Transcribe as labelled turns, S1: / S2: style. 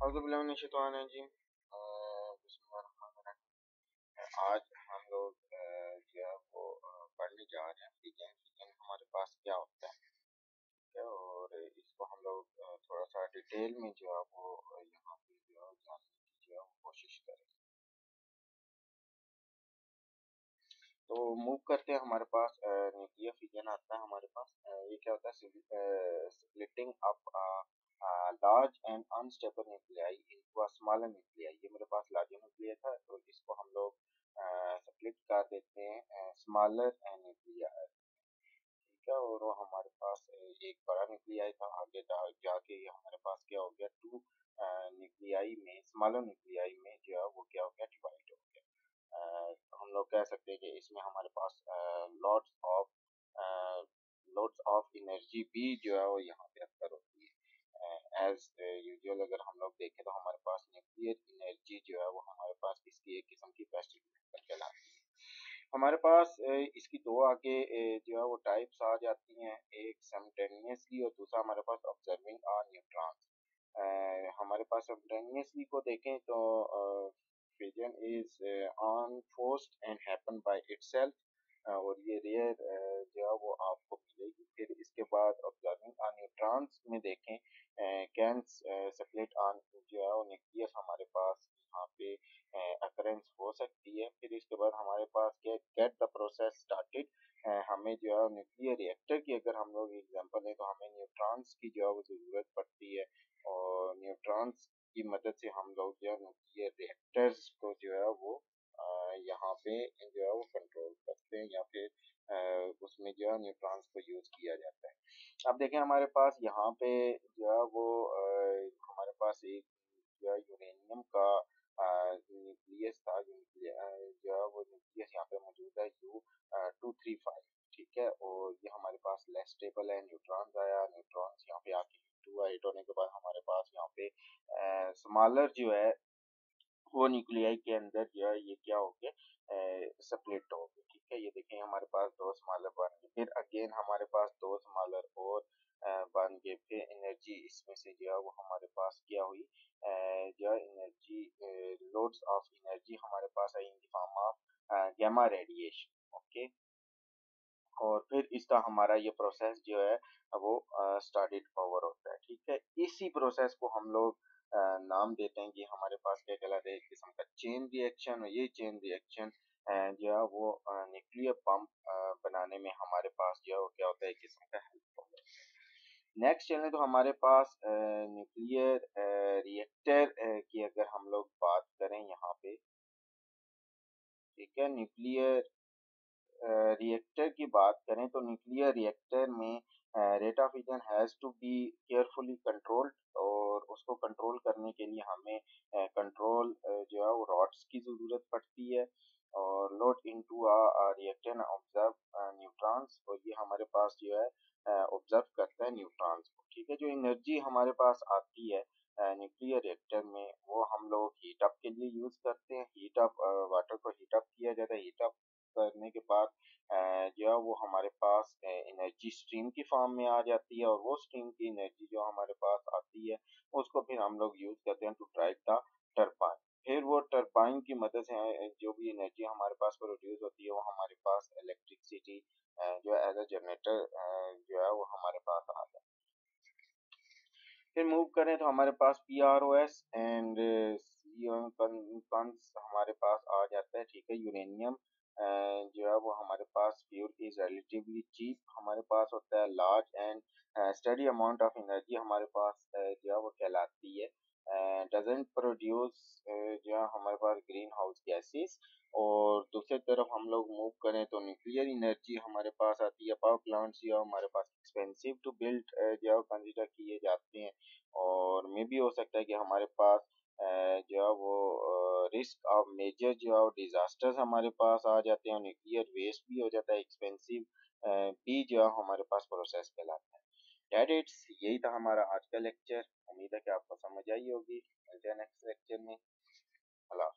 S1: जी आज हम लोग जो है वो पढ़ने जा रहे हैं फिजन। फिजन हमारे पास क्या होता है, ठीक है, और इसको हम लोग थोड़ा सा डिटेल में जो है वो यहाँ पे जो है जानने की जो है वो कोशिश करें। तो मूव करते हैं, हमारे पास न्यूक्लियर फिजन आता है। हमारे पास ये क्या होता है, splitting up large and unstable nuclei into a smaller nuclei. ये मेरे पास लार्जर न्यूक्लियर था, तो इसको हम लोग स्प्लिट कर देते हैं स्मॉलर न्यूक्लियाई, ठीक है। और वो हमारे पास एक बड़ा न्यूक्लियाई था, आगे जाके हमारे पास क्या हो गया, टू न्यूक्लियाई में, स्मॉलर न्यूक्लियाई में जो है वो क्या हो गया, डिवाइड हो गया। हम लोग कह सकते हैं कि इसमें हमारे पास लॉट्स ऑफ एनर्जी भी जो है वो यहाँ पे अक्सर होती है। एज यूजुअल अगर हम लोग देखें तो हमारे पास न्यूक्लियर एनर्जी जो है वो हमारे पास इसकी एक किस्म की बेस्ट कहलाती है। हमारे पास इसकी दो आगे जो है वो टाइप्स आ जाती हैं, एक सिमल्टेनियसली और दूसरा हमारे पास ऑब्जर्विंग न्यूट्रॉन्स। हमारे पास सिमल्टेनियसली को देखें तो fission is unforced and happen by itself, और ये रेयर जो है वो आपको मिलेगी। फिर इसके बाद ऑब्जर्विंग ऑन न्यूट्रॉन्स में देखें, कैन सेपरेट ऑन जो है वो न्यूक्लियस हमारे पास यहाँ पे अकरेंस हो सकती है। फिर इसके बाद हमारे पास क्या, गेट द प्रोसेस स्टार्टेड। हमें जो है न्यूक्लियर रिएक्टर की अगर हम लोग एग्जांपल लें तो हमें न्यूट्रॉन्स की जो है वो ज़रूरत पड़ती है, और न्यूट्रॉन्स की मदद से हम लोग जो है न्यूक्लियर रिएक्टर्स को जो है वो यहाँ पे जो है वो कंट्रोल करते हैं, या फिर उसमें जो है न्यूट्रॉन्स को यूज किया जाता है। अब देखें हमारे पास यहाँ पे जो है वो हमारे पास एक जो है यूरेनियम का न्यूक्लियस था, जो है वो न्यूक्लियस यहाँ पे मौजूद है U-235, ठीक है। और ये हमारे पास लेस स्टेबल है, न्यूट्रॉन्स आया, न्यूट्रॉन्स यहाँ पे आके हिट हुआ, हिट होने के बाद हमारे पास यहाँ पे स्मॉलर जो है वो न्यूक्लियाई के अंदर जो है ये क्या हो गया, स्प्लिट हो गए, ठीक है। ये देखें हमारे पास दो स्मॉलर बन गए, फिर अगेन हमारे पास दो स्मॉलर और बन गए, फिर एनर्जी इसमें से जो है वो हमारे पास क्या हुई, जो है एनर्जी, लोड्स ऑफ एनर्जी हमारे पास आई in the form of gamma radiation, okay. और फिर इसका हमारा ये प्रोसेस जो है वो स्टार्टेड ओवर होता है, ठीक है। इसी प्रोसेस को हम लोग नाम देते हैं कि हमारे पास क्या कहलाता है, एक किस्म का चेन रिएक्शन। और ये चेन रिएक्शन जो है वो न्यूक्लियर पंप बनाने में हमारे पास जो है वो क्या होता है, एक किस्म का हेल्प होता है। नेक्स्ट चलें तो हमारे पास न्यूक्लियर रिएक्टर की अगर हम लोग बात करें यहाँ पे, ठीक है, न्यूक्लियर रिएक्टर की बात करें तो न्यूक्लियर रिएक्टर में rate of fission has to be carefully controlled, और उसको कंट्रोल करने के लिए हमें कंट्रोल जो है वो रॉड्स की ज़रूरत पड़ती है, और load into a reactor observe neutrons, और ये हमारे पास जो है ऑब्जर्व करता है न्यूट्रॉन्स को, ठीक है। जो एनर्जी हमारे पास आती है न्यूक्लियर रिएक्टर में, वो हम लोग हीट अप के लिए यूज़ करते हैं। हीट अप, वाटर को हीट अप किया जाता है, हीट अप करने के बाद जो है वो हमारे पास एनर्जी स्ट्रीम की फॉर्म में आ जाती है, और वो स्ट्रीम की एनर्जी जो हमारे पास आती है उसको फिर हम लोग यूज करते हैं टू ड्राइव द टरबाइन। फिर वो टरबाइन की मदद से जो भी एनर्जी हमारे पास प्रोड्यूस होती है वो हमारे पास इलेक्ट्रिसिटी जो एज अ जनरेटर जो है वो हमारे पास आ जाती है। फिर मूव करें तो हमारे पास PROS एंड हमारे पास आ जाता है, ठीक है। यूरेनियम जो है वो हमारे पास फ्यूल इज रिलेटिवली चीप हमारे पास होता है। Large and study amount of energy हमारे पास जो है वो कहलाती है। डजेंट प्रोड्यूस जो है हमारे पास ग्रीन हाउस गैसेस। और दूसरी तरफ हम लोग मूव करें तो न्यूक्लियर एनर्जी हमारे पास आती है। पावर प्लांट्स जो है हमारे पास एक्सपेंसिव टू बिल्ड जो है कंसिडर किए जाते हैं, और मे भी हो सकता है कि हमारे पास जो है वो रिस्क ऑफ मेजर जो है डिजास्टर्स हमारे पास आ जाते हैं, और न्यूक्लियर वेस्ट भी हो जाता है एक्सपेंसिव भी जो है हमारे पास प्रोसेस कहलाता है। दैट इट्स, यही था हमारा आज का लेक्चर। उम्मीद है कि आपको समझ आई होगी। मिलते हैं नेक्स्ट लेक्चर में। अल्लाह।